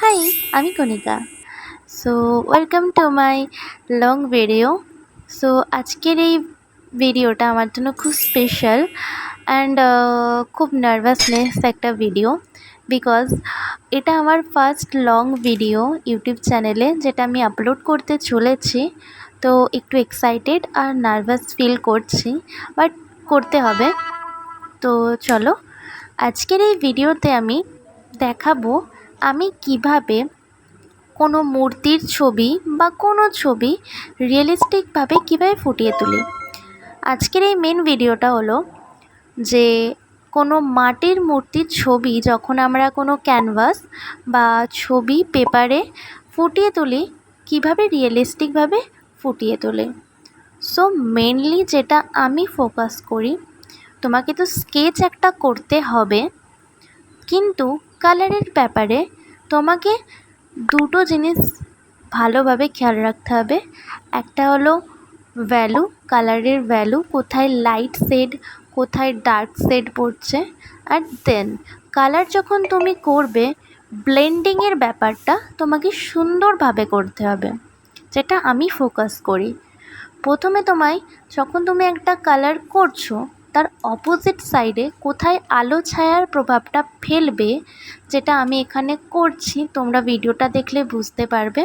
High, আমি Kanika. So welcome to my long video. So আজকের এই ভিডিওটা আমার জন্য খুব স্পেশাল অ্যান্ড খুব নার্ভাসনেস একটা ভিডিও, বিকজ এটা আমার ফার্স্ট লং ভিডিও ইউটিউব চ্যানেলে, যেটা আমি আপলোড করতে চলেছি। তো একটু এক্সাইটেড আর নার্ভাস ফিল করছি, বাট করতে হবে। তো চলো, আজকের এই ভিডিওতে আমি দেখাবো আমি কিভাবে কোনো মূর্তির ছবি বা কোনো ছবি রিয়েলিস্টিকভাবে কীভাবে ফুটিয়ে তুলি। আজকের এই মেন ভিডিওটা হলো যে কোনো মাটির মূর্তির ছবি যখন আমরা কোনো ক্যানভাস বা ছবি পেপারে ফুটিয়ে তুলি, কিভাবে রিয়েলিস্টিকভাবে ফুটিয়ে তোলে। সো মেনলি যেটা আমি ফোকাস করি, তোমাকে তো স্কেচ একটা করতে হবে, কিন্তু কালারের ব্যাপারে তোমাকে দুটো জিনিস ভালোভাবে খেয়াল রাখতে হবে। একটা হলো ভ্যালু, কালারের ভ্যালু, কোথায় লাইট শেড কোথায় ডার্ক শেড পড়ছে। আর দেন কালার যখন তুমি করবে, ব্লেন্ডিংয়ের ব্যাপারটা তোমাকে সুন্দরভাবে করতে হবে, যেটা আমি ফোকাস করি। প্রথমে যখন তুমি একটা কালার করছো, তার অপোজিট সাইডে কোথায় আলো ছায়ার প্রভাবটা ফেলবে, যেটা আমি এখানে করছি, তোমরা ভিডিওটা দেখলে বুঝতে পারবে।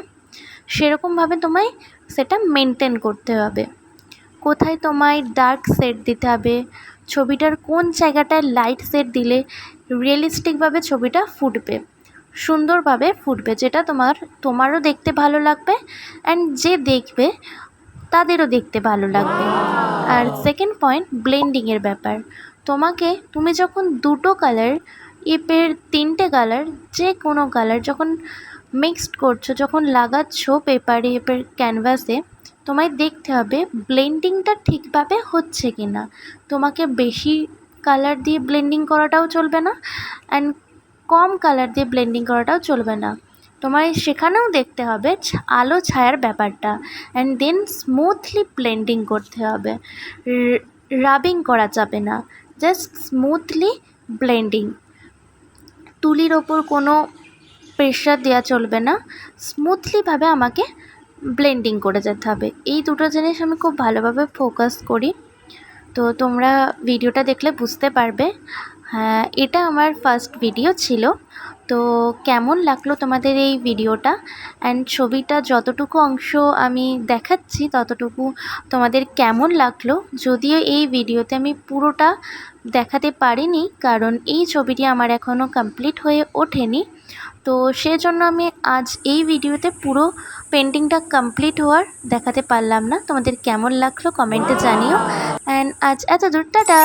সেরকমভাবে তোমায় সেটা মেনটেন করতে হবে। কোথায় তোমায় ডার্ক শেড দিতে হবে, ছবিটার কোন জায়গাটায় লাইট শেড দিলে রিয়েলিস্টিকভাবে ছবিটা ফুটবে, সুন্দরভাবে ফুটবে, যেটা তোমারও দেখতে ভালো লাগবে অ্যান্ড যে দেখবে তাদেরও দেখতে ভালো লাগবে। আর সেকেন্ড পয়েন্ট, ব্লেন্ডিংয়ের ব্যাপার। তুমি যখন দুটো কালার, তিনটে কালার, যে কোনো কালার যখন মিক্সড করছো, যখন লাগাচ্ছ পেপারে, ক্যানভাসে, তোমায় দেখতে হবে ব্লেন্ডিংটা ঠিকভাবে হচ্ছে কি না। তোমাকে বেশি কালার দিয়ে ব্লেন্ডিং করাটাও চলবে না অ্যান্ড কম কালার দিয়ে ব্লেন্ডিং করাটাও চলবে না। তোমায় সেখানেও দেখতে হবে আলো ছায়ার ব্যাপারটা, অ্যান্ড দেন স্মুথলি ব্লেন্ডিং করতে হবে। রাবিং করা যাবে না, জাস্ট স্মুথলি ব্লেন্ডিং। তুলির ওপর কোনো প্রেশার দেওয়া চলবে না, স্মুথলিভাবে আমাকে ব্লেন্ডিং করে যেতে হবে। এই দুটো জিনিস আমি খুব ভালোভাবে ফোকাস করি। তো তোমরা ভিডিওটা দেখলে বুঝতে পারবে। হ্যাঁ, এটা আমার ফার্স্ট ভিডিও ছিল। তো কেমন লাগলো তোমাদের এই ভিডিওটা, অ্যান্ড ছবিটা যতটুকু অংশ আমি দেখাচ্ছি ততটুকু তোমাদের কেমন লাগলো। যদিও এই ভিডিওতে আমি পুরোটা দেখাতে পারিনি, কারণ এই ছবিটি আমার এখনও কমপ্লিট হয়ে ওঠেনি। তো সেজন্য আমি আজ এই ভিডিওতে পুরো পেন্টিংটা কমপ্লিট হওয়ার দেখাতে পারলাম না। তোমাদের কেমন লাগলো কমেন্টে জানিও। অ্যান্ড আজ এতদূর, টাটা।